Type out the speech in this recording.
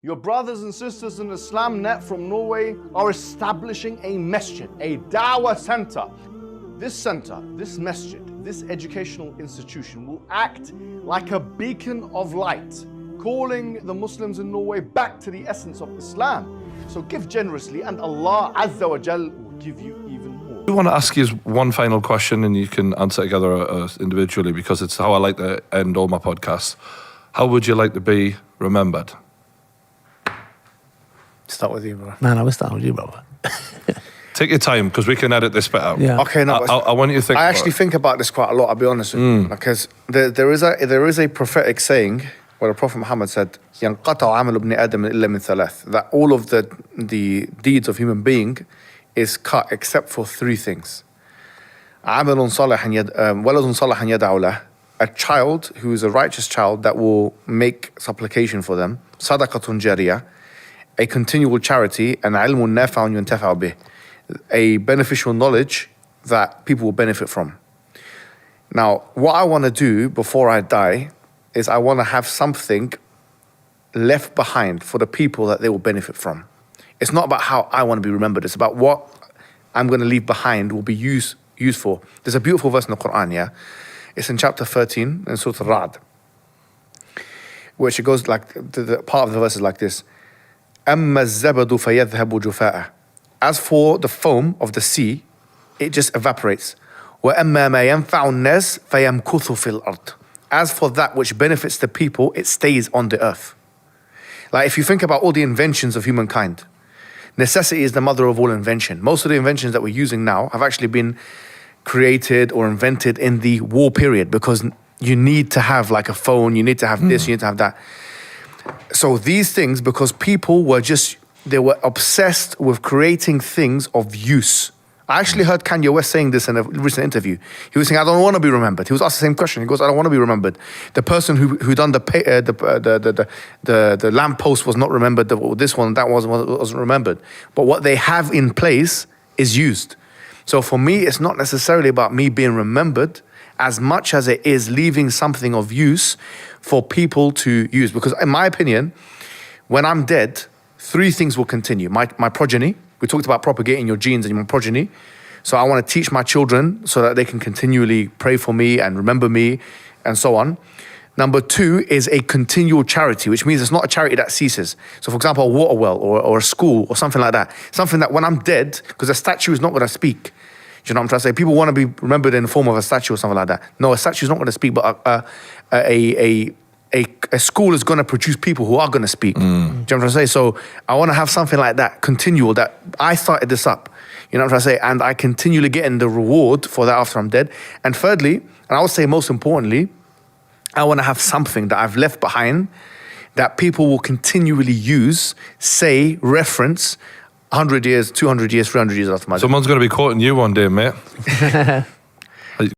Your brothers and sisters in Islam Net from Norway are establishing a masjid, a da'wah center. This masjid, this educational institution will act like a beacon of light, calling the Muslims in Norway back to the essence of Islam. So give generously and Allah Azza wa Jal will give you even more. I want to ask you one final question and you can answer together individually because it's how I like to end all my podcasts. How would you like to be remembered? Start with you, bro. No, we'll start with you, brother. Take your time because we can edit this bit out. Yeah. Okay, no. I want you to think. I actually think about this quite a lot. I'll be honest with you, because there is a prophetic saying where the Prophet Muhammad said, "ينقطع عمل ابن آدم إلا من ثلاث," that all of the deeds of human being is cut except for three things. عمل صالح ولد صالح يدعو له, a child who is a righteous child that will make supplication for them. صدقة جارية, a continual charity, and علم نافع ينتفع به, a beneficial knowledge that people will benefit from. Now, what I want to do before I die is I want to have something left behind for the people that they will benefit from. It's not about how I want to be remembered. It's about what I'm going to leave behind will be useful. There's a beautiful verse in the Qur'an, yeah? It's in chapter 13 in Surah Al-Ra'd, which it goes like, the part of the verse is like this. أَمَّا الزَّبَدُ فَيَذْهَبُ جُفَاءً. As for the foam of the sea, it just evaporates. وَأَمَّا مَا يَنْفَعُ النَّاسِ فَيَمْكُثُ فِي الْأَرْضِ. As for that which benefits the people, it stays on the earth. Like if you think about all the inventions of humankind, necessity is the mother of all invention. Most of the inventions that we're using now have actually been created or invented in the war period because you need to have like a phone, you need to have this, you need to have that. So these things, because people were they were obsessed with creating things of use. I actually heard Kanye West saying this in a recent interview. He was saying, I don't want to be remembered. He was asked the same question. He goes, I don't want to be remembered. The person who done the lamppost was not remembered. This one, that wasn't remembered. But what they have in place is used. So for me, it's not necessarily about me being remembered as much as it is leaving something of use for people to use. Because in my opinion, when I'm dead, three things will continue. My progeny. We talked about propagating your genes and your progeny. So I want to teach my children so that they can continually pray for me and remember me and so on. Number two is a continual charity, which means it's not a charity that ceases. So for example, a water well or a school or something like that. Something that when I'm dead, because a statue is not going to speak. Do you know what I'm trying to say? People want to be remembered in the form of a statue or something like that. No, a statue is not going to speak, but a school is going to produce people who are going to speak. Do you know what I'm trying to say? So I want to have something like that, continual, that I started this up. You know what I'm trying to say? And I continually get in the reward for that after I'm dead. And thirdly, and I would say most importantly, I want to have something that I've left behind that people will continually use, say, reference 100 years, 200 years, 300 years after my death. Someone's going to be quoting you one day, mate.